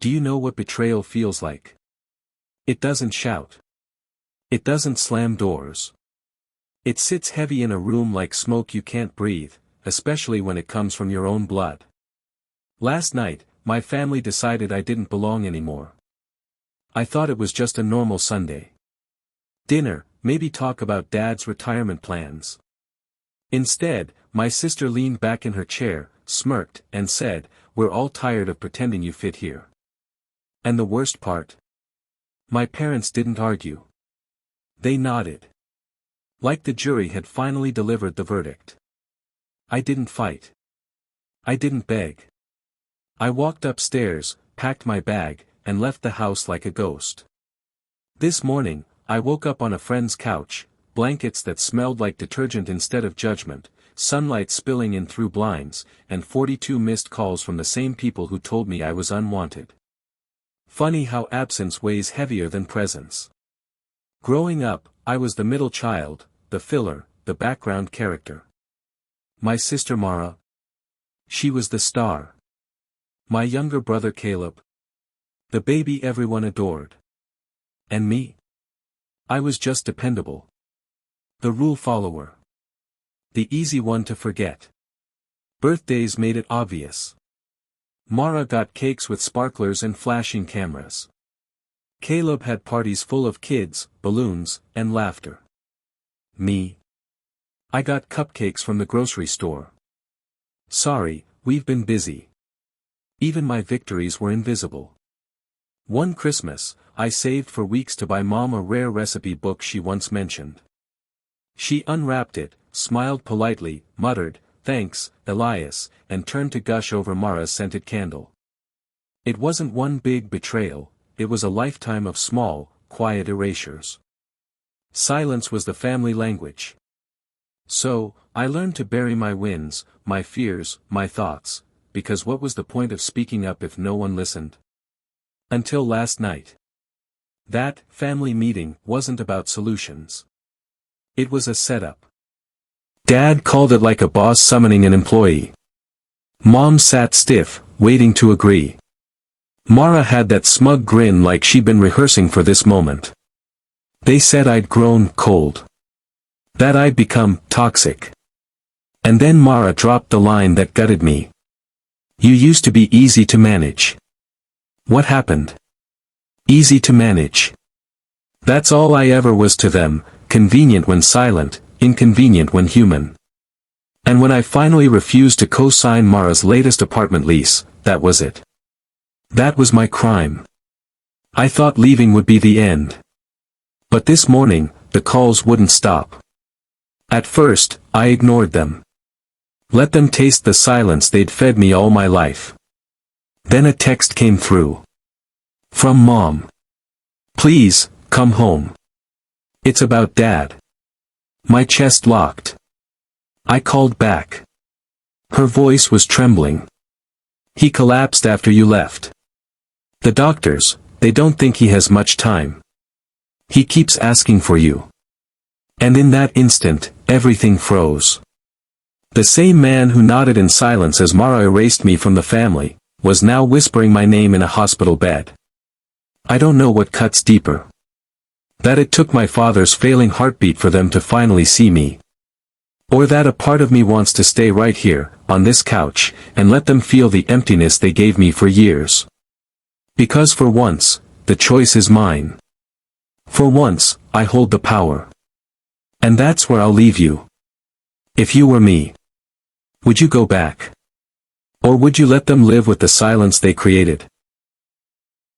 Do you know what betrayal feels like? It doesn't shout. It doesn't slam doors. It sits heavy in a room like smoke you can't breathe, especially when it comes from your own blood. Last night, my family decided I didn't belong anymore. I thought it was just a normal Sunday. Dinner, maybe talk about Dad's retirement plans. Instead, my sister leaned back in her chair, smirked, and said, "We're all tired of pretending you fit here." And the worst part? My parents didn't argue. They nodded. Like the jury had finally delivered the verdict. I didn't fight. I didn't beg. I walked upstairs, packed my bag, and left the house like a ghost. This morning, I woke up on a friend's couch, blankets that smelled like detergent instead of judgment, sunlight spilling in through blinds, and 42 missed calls from the same people who told me I was unwanted. Funny how absence weighs heavier than presence. Growing up, I was the middle child, the filler, the background character. My sister Mara. She was the star. My younger brother Caleb. The baby everyone adored. And me? I was just dependable. The rule follower. The easy one to forget. Birthdays made it obvious. Mara got cakes with sparklers and flashing cameras. Caleb had parties full of kids, balloons, and laughter. Me? I got cupcakes from the grocery store. Sorry, we've been busy. Even my victories were invisible. One Christmas, I saved for weeks to buy Mom a rare recipe book she once mentioned. She unwrapped it, smiled politely, muttered, "Thanks, Elias," and turned to gush over Mara's scented candle. It wasn't one big betrayal, it was a lifetime of small, quiet erasures. Silence was the family language. So, I learned to bury my wins, my fears, my thoughts, because what was the point of speaking up if no one listened? Until last night. That family meeting wasn't about solutions. It was a setup. Dad called it like a boss summoning an employee. Mom sat stiff, waiting to agree. Mara had that smug grin like she'd been rehearsing for this moment. They said I'd grown cold. That I'd become toxic. And then Mara dropped the line that gutted me. "You used to be easy to manage." What happened? Easy to manage. That's all I ever was to them, convenient when silent, inconvenient when human. And when I finally refused to co-sign Mara's latest apartment lease, that was it. That was my crime. I thought leaving would be the end. But this morning, the calls wouldn't stop. At first, I ignored them. Let them taste the silence they'd fed me all my life. Then a text came through. From Mom. "Please, come home. It's about Dad." My chest locked. I called back. Her voice was trembling. "He collapsed after you left. The doctors, they don't think he has much time. He keeps asking for you." And in that instant, everything froze. The same man who nodded in silence as Mara erased me from the family, was now whispering my name in a hospital bed. I don't know what cuts deeper. That it took my father's failing heartbeat for them to finally see me. Or that a part of me wants to stay right here, on this couch, and let them feel the emptiness they gave me for years. Because for once, the choice is mine. For once, I hold the power. And that's where I'll leave you. If you were me, would you go back? Or would you let them live with the silence they created?